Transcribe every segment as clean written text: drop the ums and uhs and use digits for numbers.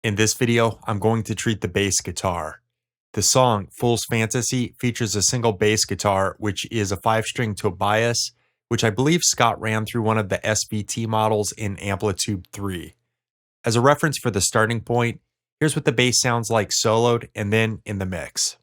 In this video, I'm going to treat the bass guitar. The song Fool's Fantasy features a single bass guitar, which is a 5-string Tobias, which I believe Scott ran through one of the SVT models in Amplitude 3. As a reference for the starting point, here's what the bass sounds like soloed and then in the mix.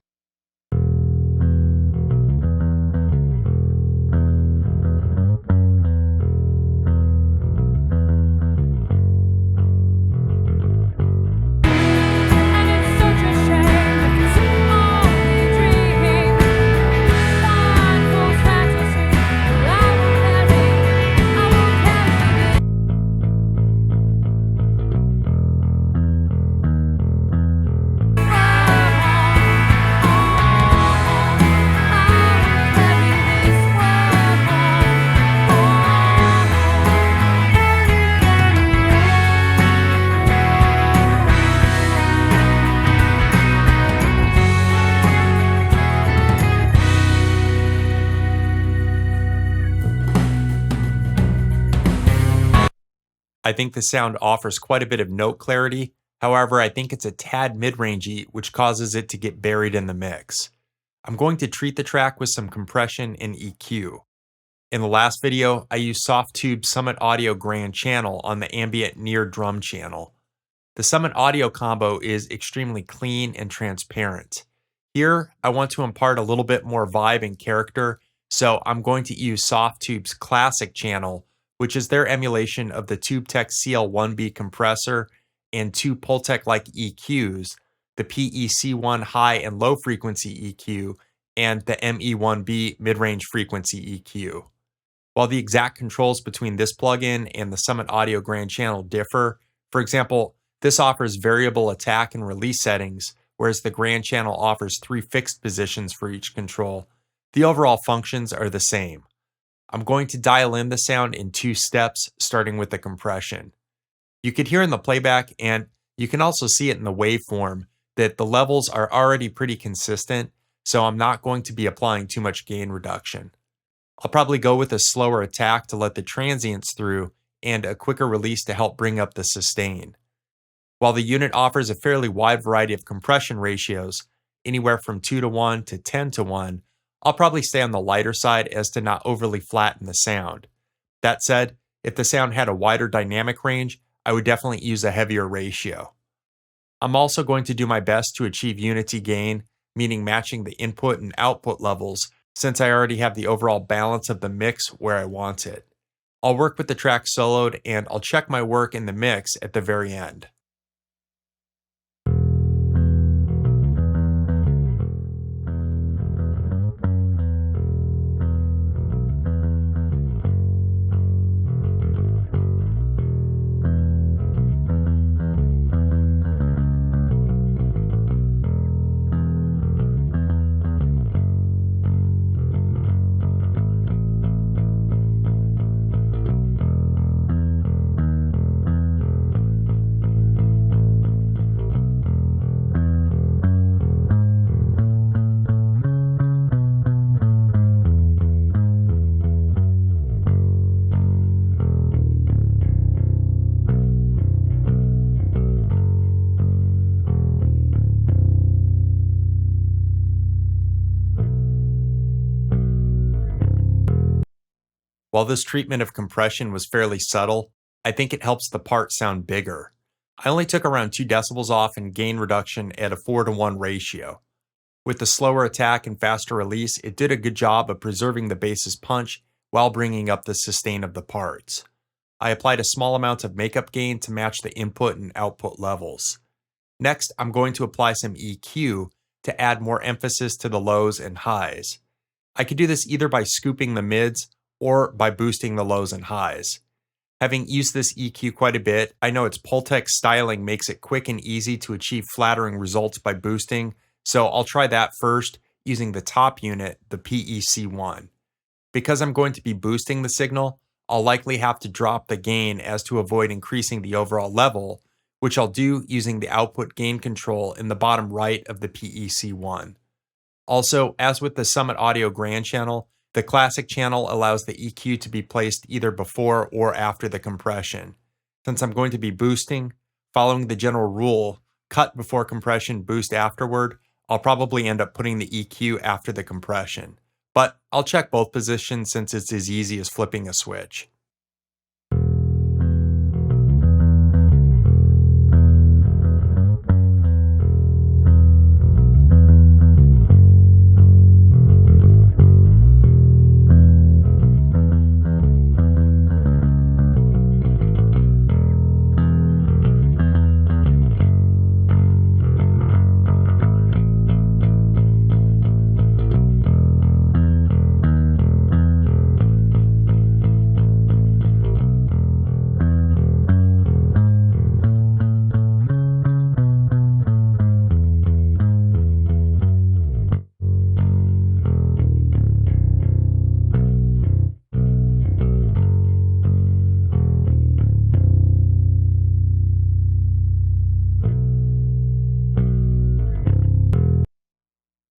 I think the sound offers quite a bit of note clarity. However, I think it's a tad mid-rangey, which causes it to get buried in the mix. I'm going to treat the track with some compression and EQ. In the last video, I used Softtube's Summit Audio Grand Channel on the ambient near drum channel. The Summit Audio combo is extremely clean and transparent. Here, I want to impart a little bit more vibe and character, so I'm going to use Softtube's Classic channel, which is their emulation of the TubeTech CL1B compressor and two Pultec-like EQs, the PEC1 high and low frequency EQ and the ME1B mid-range frequency EQ. While the exact controls between this plugin and the Summit Audio Grand Channel differ, for example, this offers variable attack and release settings, whereas the Grand Channel offers 3 fixed positions for each control, the overall functions are the same. I'm going to dial in the sound in 2 steps, starting with the compression. You could hear in the playback, and you can also see it in the waveform, that the levels are already pretty consistent, so I'm not going to be applying too much gain reduction. I'll probably go with a slower attack to let the transients through, and a quicker release to help bring up the sustain. While the unit offers a fairly wide variety of compression ratios, anywhere from 2:1 to 10:1, I'll probably stay on the lighter side as to not overly flatten the sound. That said, if the sound had a wider dynamic range, I would definitely use a heavier ratio. I'm also going to do my best to achieve unity gain, meaning matching the input and output levels, since I already have the overall balance of the mix where I want it. I'll work with the track soloed, and I'll check my work in the mix at the very end. While this treatment of compression was fairly subtle, I think it helps the part sound bigger. I only took around 2 decibels off in gain reduction at a 4:1 ratio. With the slower attack and faster release, it did a good job of preserving the bass's punch while bringing up the sustain of the parts. I applied a small amount of makeup gain to match the input and output levels. Next, I'm going to apply some EQ to add more emphasis to the lows and highs. I could do this either by scooping the mids or by boosting the lows and highs. Having used this EQ quite a bit, I know its Pultec styling makes it quick and easy to achieve flattering results by boosting, so I'll try that first using the top unit, the PEC1. Because I'm going to be boosting the signal, I'll likely have to drop the gain as to avoid increasing the overall level, which I'll do using the output gain control in the bottom right of the PEC1. Also, as with the Summit Audio Grand Channel, the Classic channel allows the EQ to be placed either before or after the compression. Since I'm going to be boosting, Following the general rule, cut before compression, boost afterward, I'll probably end up putting the EQ after the compression. But I'll check both positions since it's as easy as flipping a switch.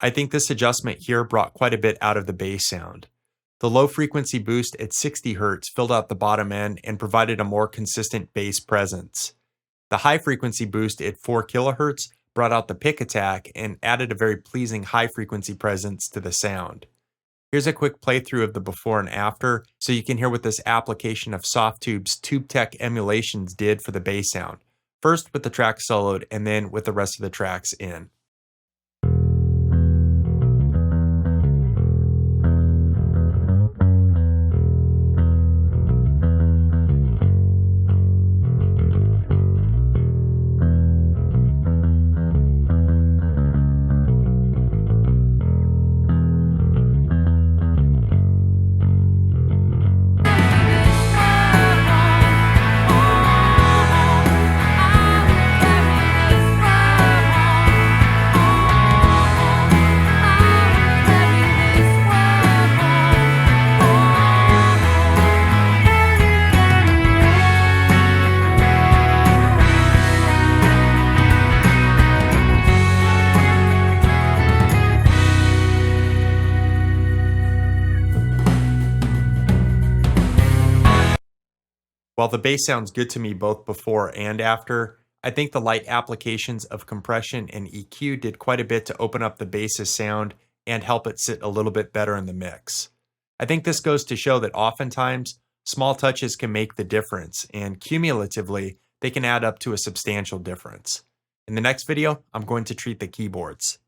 I think this adjustment here brought quite a bit out of the bass sound. The low frequency boost at 60 Hz filled out the bottom end and provided a more consistent bass presence. The high frequency boost at 4 kHz brought out the pick attack and added a very pleasing high frequency presence to the sound. Here's a quick playthrough of the before and after so you can hear what this application of Softube's TubeTech emulations did for the bass sound. First with the track soloed and then with the rest of the tracks in. While the bass sounds good to me both before and after, I think the light applications of compression and EQ did quite a bit to open up the bass's sound and help it sit a little bit better in the mix. I think this goes to show that oftentimes, small touches can make the difference, and cumulatively, they can add up to a substantial difference. In the next video, I'm going to treat the keyboards.